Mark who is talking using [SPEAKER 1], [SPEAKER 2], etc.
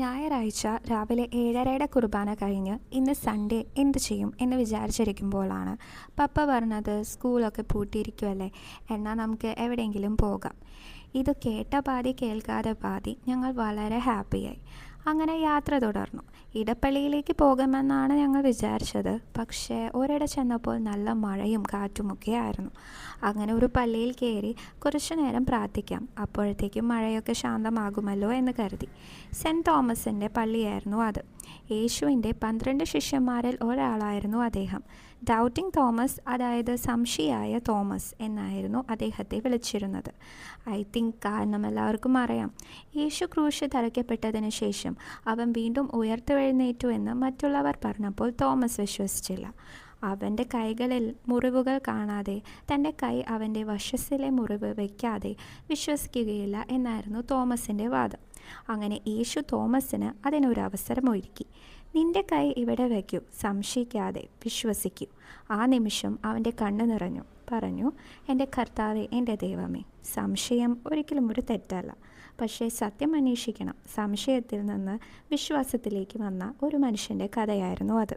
[SPEAKER 1] ഞായറാഴ്ച രാവിലെ 7:30 കുർബാന കഴിഞ്ഞ് ഇന്ന് സൺഡേ എന്ത് ചെയ്യും എന്ന് വിചാരിച്ചിരിക്കുമ്പോഴാണ് പപ്പ പറഞ്ഞത് സ്കൂളൊക്കെ പൂട്ടിയിരിക്കുമല്ലേ, എന്നാൽ നമുക്ക് എവിടെയെങ്കിലും പോകാം. ഇത് കേട്ട പാതി കേൾക്കാതെ പാതി ഞങ്ങൾ വളരെ ഹാപ്പിയായി. അങ്ങനെ യാത്ര തുടർന്നു. ഇടപ്പള്ളിയിലേക്ക് പോകുമെന്നാണ് ഞങ്ങൾ വിചാരിച്ചത്. പക്ഷേ ഒരിടെ ചെന്നപ്പോൾ നല്ല മഴയും കാറ്റുമൊക്കെ ആയിരുന്നു. അങ്ങനെ ഒരു പള്ളിയിൽ കയറി കുറച്ചു നേരം പ്രാർത്ഥിക്കാം, അപ്പോഴത്തേക്കും മഴയൊക്കെ ശാന്തമാകുമല്ലോ എന്ന് കരുതി. സെൻറ്റ് തോമസിൻ്റെ പള്ളിയായിരുന്നു അത്. യേശുവിൻ്റെ 12 ശിഷ്യന്മാരിൽ ഒരാളായിരുന്നു അദ്ദേഹം. ഡൗട്ടിംഗ് തോമസ്, അതായത് സംശയിയായ തോമസ് എന്നായിരുന്നു അദ്ദേഹത്തെ വിളിച്ചിരുന്നത്. ഐ തിങ്ക് കാരണം എല്ലാവർക്കും അറിയാം. യേശു ക്രൂശിൽ തറയ്ക്കപ്പെട്ടതിന് ശേഷം അവൻ വീണ്ടും ഉയർത്തെഴുന്നേറ്റു എന്ന് മറ്റുള്ളവർ പറഞ്ഞപ്പോൾ തോമസ് വിശ്വസിച്ചില്ല. അവൻ്റെ കൈകളിൽ മുറിവുകൾ കാണാതെ, തൻ്റെ കൈ അവൻ്റെ വശസ്സിലെ മുറിവ് വയ്ക്കാതെ വിശ്വസിക്കുകയില്ല എന്നായിരുന്നു തോമസിൻ്റെ വാദം. അങ്ങനെ യേശു തോമസിന് അതിനൊരു അവസരം ഒരുക്കി. നിന്റെ കൈ ഇവിടെ വയ്ക്കൂ, സംശയിക്കാതെ വിശ്വസിക്കൂ. ആ നിമിഷം അവൻ്റെ കണ്ണ് നിറഞ്ഞു. പറഞ്ഞു, എൻ്റെ കർത്താവേ, എൻ്റെ ദൈവമേ. സംശയം ഒരിക്കലും ഒരു തെറ്റല്ല, പക്ഷേ സത്യം അന്വേഷിക്കണം. സംശയത്തിൽ നിന്ന് വിശ്വാസത്തിലേക്ക് വന്ന ഒരു മനുഷ്യൻ്റെ കഥയായിരുന്നു അത്.